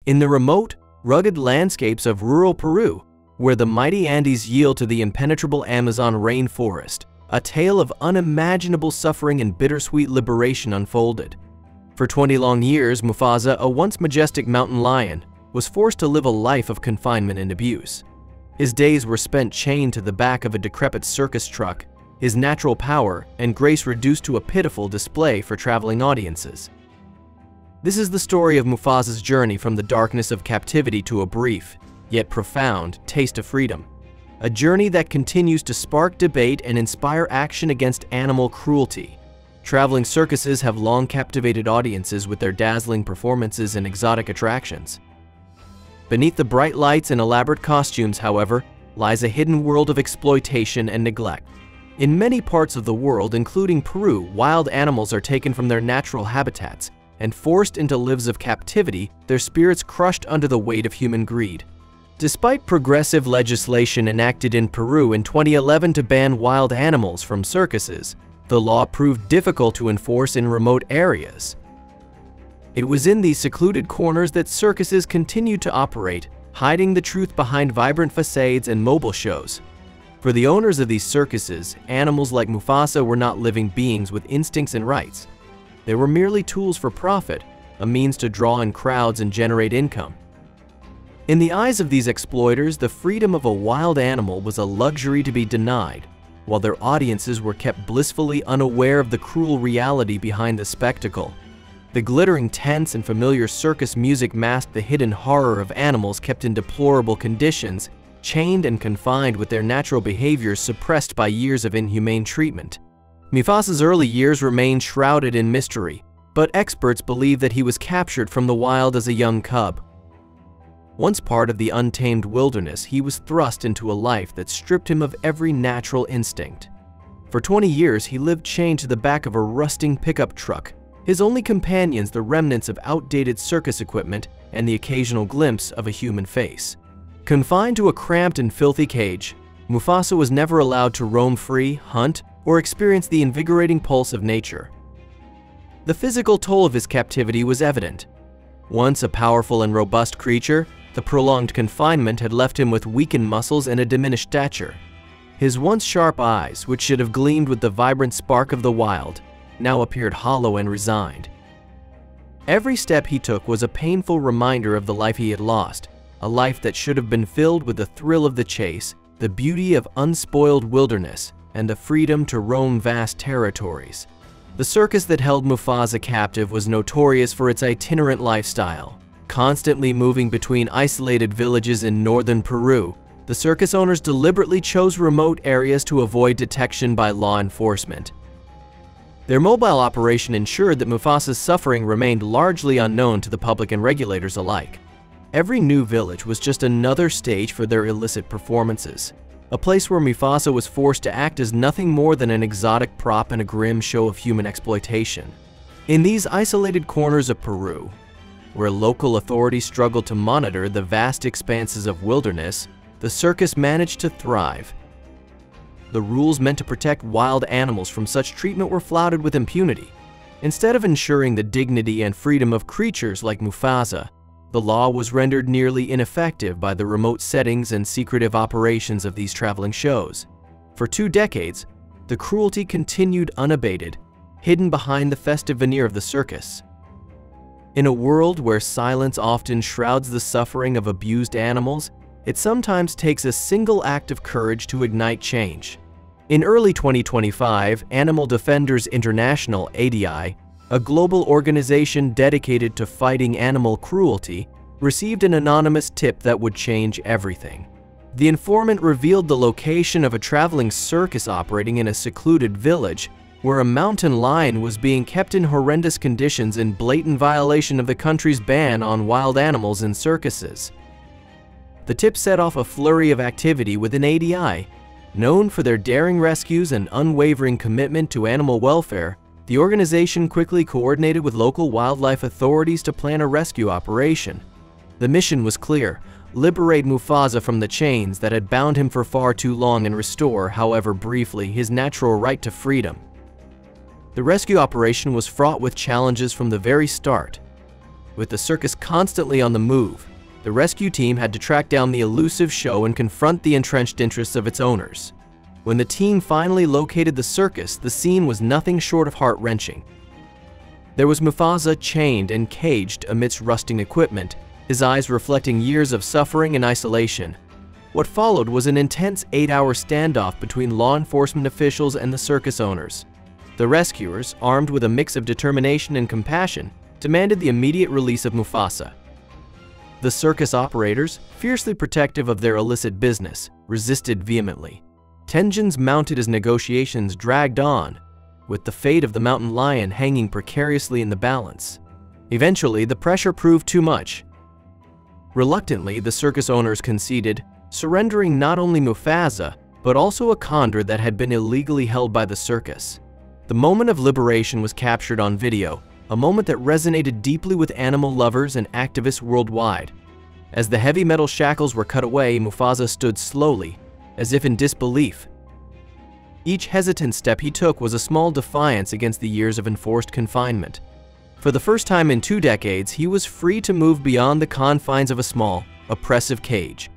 In the remote, rugged landscapes of rural Peru, where the mighty Andes yield to the impenetrable Amazon rainforest, a tale of unimaginable suffering and bittersweet liberation unfolded. For 20 long years, Mufasa, a once majestic mountain lion, was forced to live a life of confinement and abuse. His days were spent chained to the back of a decrepit circus truck, his natural power and grace reduced to a pitiful display for traveling audiences. This is the story of Mufasa's journey from the darkness of captivity to a brief, yet profound, taste of freedom. A journey that continues to spark debate and inspire action against animal cruelty. Traveling circuses have long captivated audiences with their dazzling performances and exotic attractions. Beneath the bright lights and elaborate costumes, however, lies a hidden world of exploitation and neglect. In many parts of the world, including Peru, wild animals are taken from their natural habitats and forced into lives of captivity, their spirits crushed under the weight of human greed. Despite progressive legislation enacted in Peru in 2011 to ban wild animals from circuses, the law proved difficult to enforce in remote areas. It was in these secluded corners that circuses continued to operate, hiding the truth behind vibrant facades and mobile shows. For the owners of these circuses, animals like Mufasa were not living beings with instincts and rights. They were merely tools for profit, a means to draw in crowds and generate income. In the eyes of these exploiters, the freedom of a wild animal was a luxury to be denied, while their audiences were kept blissfully unaware of the cruel reality behind the spectacle. The glittering tents and familiar circus music masked the hidden horror of animals kept in deplorable conditions, chained and confined with their natural behaviors suppressed by years of inhumane treatment. Mufasa's early years remain shrouded in mystery, but experts believe that he was captured from the wild as a young cub. Once part of the untamed wilderness, he was thrust into a life that stripped him of every natural instinct. For 20 years, he lived chained to the back of a rusting pickup truck, his only companions the remnants of outdated circus equipment and the occasional glimpse of a human face. Confined to a cramped and filthy cage, Mufasa was never allowed to roam free, hunt, or experience the invigorating pulse of nature. The physical toll of his captivity was evident. Once a powerful and robust creature, the prolonged confinement had left him with weakened muscles and a diminished stature. His once sharp eyes, which should have gleamed with the vibrant spark of the wild, now appeared hollow and resigned. Every step he took was a painful reminder of the life he had lost, a life that should have been filled with the thrill of the chase, the beauty of unspoiled wilderness, and the freedom to roam vast territories. The circus that held Mufasa captive was notorious for its itinerant lifestyle. Constantly moving between isolated villages in northern Peru, the circus owners deliberately chose remote areas to avoid detection by law enforcement. Their mobile operation ensured that Mufasa's suffering remained largely unknown to the public and regulators alike. Every new village was just another stage for their illicit performances, a place where Mufasa was forced to act as nothing more than an exotic prop in a grim show of human exploitation. In these isolated corners of Peru, where local authorities struggled to monitor the vast expanses of wilderness, the circus managed to thrive. The rules meant to protect wild animals from such treatment were flouted with impunity. Instead of ensuring the dignity and freedom of creatures like Mufasa, the law was rendered nearly ineffective by the remote settings and secretive operations of these traveling shows. For 2 decades, the cruelty continued unabated, hidden behind the festive veneer of the circus. In a world where silence often shrouds the suffering of abused animals, it sometimes takes a single act of courage to ignite change. In early 2025, Animal Defenders International (ADI), a global organization dedicated to fighting animal cruelty, received an anonymous tip that would change everything. The informant revealed the location of a traveling circus operating in a secluded village where a mountain lion was being kept in horrendous conditions in blatant violation of the country's ban on wild animals in circuses. The tip set off a flurry of activity within ADI. Known for their daring rescues and unwavering commitment to animal welfare, the organization quickly coordinated with local wildlife authorities to plan a rescue operation. The mission was clear: liberate Mufasa from the chains that had bound him for far too long and restore, however briefly, his natural right to freedom. The rescue operation was fraught with challenges from the very start. With the circus constantly on the move, the rescue team had to track down the elusive show and confront the entrenched interests of its owners. When the team finally located the circus, the scene was nothing short of heart-wrenching. There was Mufasa chained and caged amidst rusting equipment, his eyes reflecting years of suffering and isolation. What followed was an intense 8-hour standoff between law enforcement officials and the circus owners. The rescuers, armed with a mix of determination and compassion, demanded the immediate release of Mufasa. The circus operators, fiercely protective of their illicit business, resisted vehemently. Tensions mounted as negotiations dragged on, with the fate of the mountain lion hanging precariously in the balance. Eventually, the pressure proved too much. Reluctantly, the circus owners conceded, surrendering not only Mufasa, but also a condor that had been illegally held by the circus. The moment of liberation was captured on video, a moment that resonated deeply with animal lovers and activists worldwide. As the heavy metal shackles were cut away, Mufasa stood slowly, as if in disbelief. Each hesitant step he took was a small defiance against the years of enforced confinement. For the first time in 2 decades, he was free to move beyond the confines of a small, oppressive cage.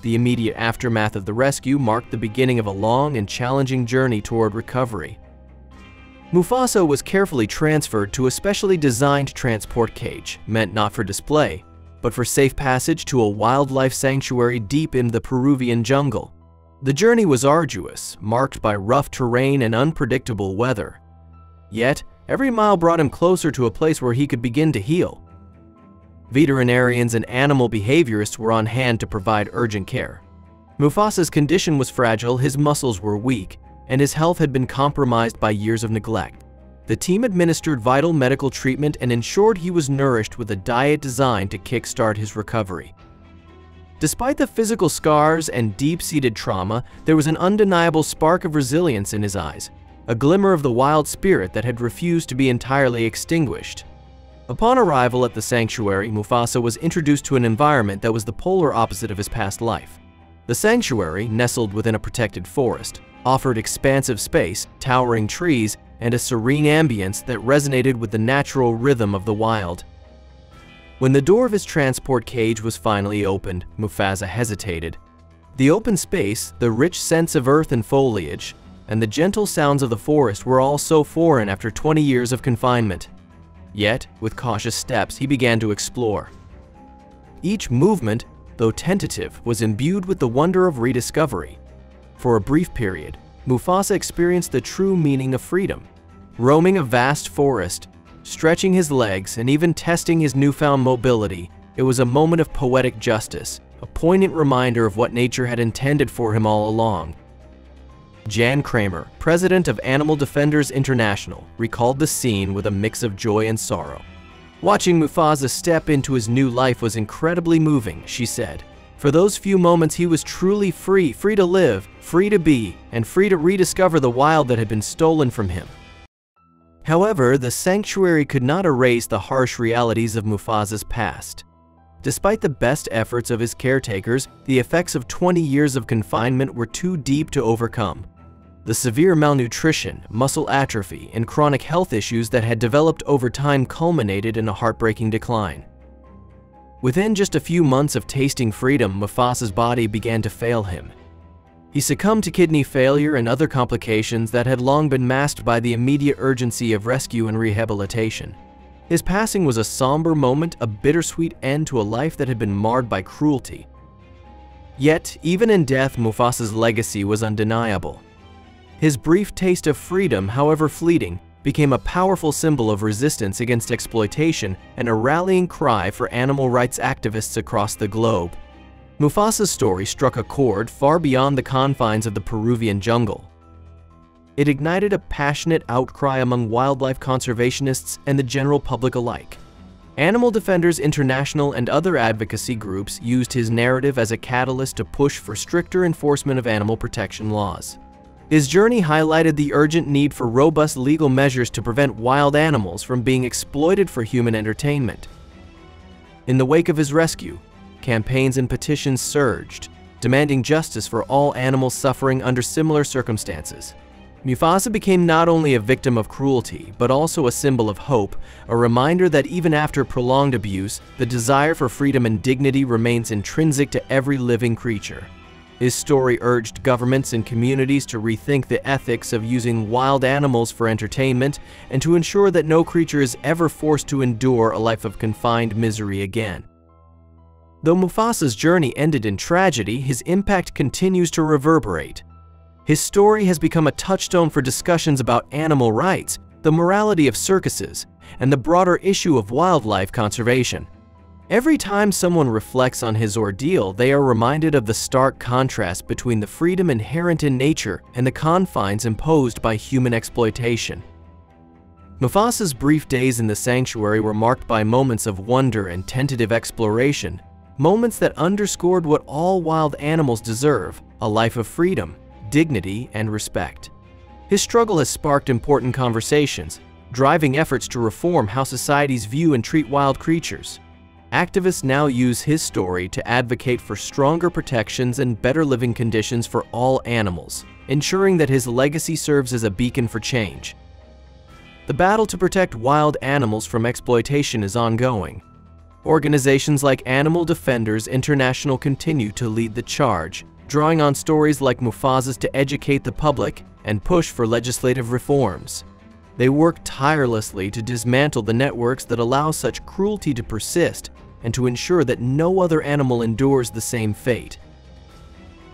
The immediate aftermath of the rescue marked the beginning of a long and challenging journey toward recovery. Mufasa was carefully transferred to a specially designed transport cage, meant not for display, but for safe passage to a wildlife sanctuary deep in the Peruvian jungle. The journey was arduous, marked by rough terrain and unpredictable weather. Yet, every mile brought him closer to a place where he could begin to heal. Veterinarians and animal behaviorists were on hand to provide urgent care. Mufasa's condition was fragile, his muscles were weak, and his health had been compromised by years of neglect. The team administered vital medical treatment and ensured he was nourished with a diet designed to kickstart his recovery. Despite the physical scars and deep-seated trauma, there was an undeniable spark of resilience in his eyes, a glimmer of the wild spirit that had refused to be entirely extinguished. Upon arrival at the sanctuary, Mufasa was introduced to an environment that was the polar opposite of his past life. The sanctuary, nestled within a protected forest, offered expansive space, towering trees, and a serene ambience that resonated with the natural rhythm of the wild. When the door of his transport cage was finally opened, Mufasa hesitated. The open space, the rich scents of earth and foliage, and the gentle sounds of the forest were all so foreign after 20 years of confinement. Yet, with cautious steps, he began to explore. Each movement, though tentative, was imbued with the wonder of rediscovery. For a brief period, Mufasa experienced the true meaning of freedom. Roaming a vast forest, stretching his legs, and even testing his newfound mobility, it was a moment of poetic justice, a poignant reminder of what nature had intended for him all along. Jan Kramer, president of Animal Defenders International, recalled the scene with a mix of joy and sorrow. "Watching Mufasa step into his new life was incredibly moving," she said. "For those few moments he was truly free, free to live, free to be, and free to rediscover the wild that had been stolen from him." However, the sanctuary could not erase the harsh realities of Mufasa's past. Despite the best efforts of his caretakers, the effects of 20 years of confinement were too deep to overcome. The severe malnutrition, muscle atrophy, and chronic health issues that had developed over time culminated in a heartbreaking decline. Within just a few months of tasting freedom, Mufasa's body began to fail him. He succumbed to kidney failure and other complications that had long been masked by the immediate urgency of rescue and rehabilitation. His passing was a somber moment, a bittersweet end to a life that had been marred by cruelty. Yet, even in death, Mufasa's legacy was undeniable. His brief taste of freedom, however fleeting, became a powerful symbol of resistance against exploitation and a rallying cry for animal rights activists across the globe. Mufasa's story struck a chord far beyond the confines of the Peruvian jungle. It ignited a passionate outcry among wildlife conservationists and the general public alike. Animal Defenders International and other advocacy groups used his narrative as a catalyst to push for stricter enforcement of animal protection laws. His journey highlighted the urgent need for robust legal measures to prevent wild animals from being exploited for human entertainment. In the wake of his rescue, campaigns and petitions surged, demanding justice for all animals suffering under similar circumstances. Mufasa became not only a victim of cruelty, but also a symbol of hope, a reminder that even after prolonged abuse, the desire for freedom and dignity remains intrinsic to every living creature. His story urged governments and communities to rethink the ethics of using wild animals for entertainment and to ensure that no creature is ever forced to endure a life of confined misery again. Though Mufasa's journey ended in tragedy, his impact continues to reverberate. His story has become a touchstone for discussions about animal rights, the morality of circuses, and the broader issue of wildlife conservation. Every time someone reflects on his ordeal, they are reminded of the stark contrast between the freedom inherent in nature and the confines imposed by human exploitation. Mufasa's brief days in the sanctuary were marked by moments of wonder and tentative exploration, moments that underscored what all wild animals deserve: a life of freedom, dignity, and respect. His struggle has sparked important conversations, driving efforts to reform how societies view and treat wild creatures. Activists now use his story to advocate for stronger protections and better living conditions for all animals, ensuring that his legacy serves as a beacon for change. The battle to protect wild animals from exploitation is ongoing. Organizations like Animal Defenders International continue to lead the charge, drawing on stories like Mufasa's to educate the public and push for legislative reforms. They work tirelessly to dismantle the networks that allow such cruelty to persist and to ensure that no other animal endures the same fate.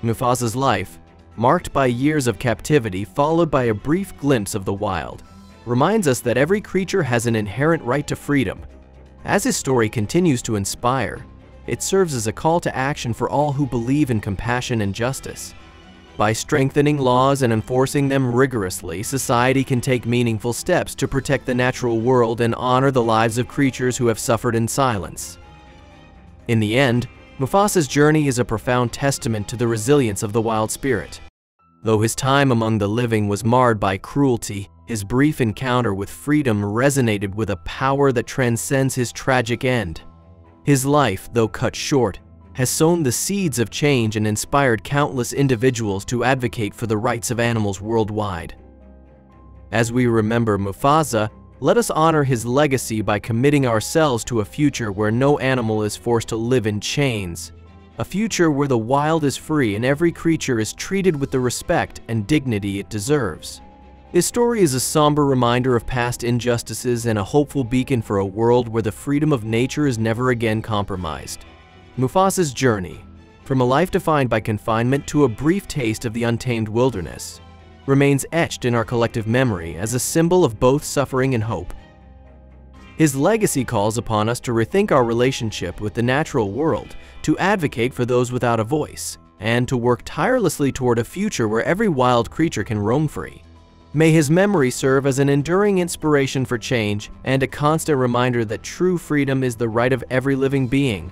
Mufasa's life, marked by years of captivity followed by a brief glimpse of the wild, reminds us that every creature has an inherent right to freedom. As his story continues to inspire, it serves as a call to action for all who believe in compassion and justice. By strengthening laws and enforcing them rigorously, society can take meaningful steps to protect the natural world and honor the lives of creatures who have suffered in silence. In the end, Mufasa's journey is a profound testament to the resilience of the wild spirit. Though his time among the living was marred by cruelty, his brief encounter with freedom resonated with a power that transcends his tragic end. His life, though cut short, has sown the seeds of change and inspired countless individuals to advocate for the rights of animals worldwide. As we remember Mufasa, let us honor his legacy by committing ourselves to a future where no animal is forced to live in chains, a future where the wild is free and every creature is treated with the respect and dignity it deserves. His story is a somber reminder of past injustices and a hopeful beacon for a world where the freedom of nature is never again compromised. Mufasa's journey, from a life defined by confinement to a brief taste of the untamed wilderness, remains etched in our collective memory as a symbol of both suffering and hope. His legacy calls upon us to rethink our relationship with the natural world, to advocate for those without a voice, and to work tirelessly toward a future where every wild creature can roam free. May his memory serve as an enduring inspiration for change and a constant reminder that true freedom is the right of every living being,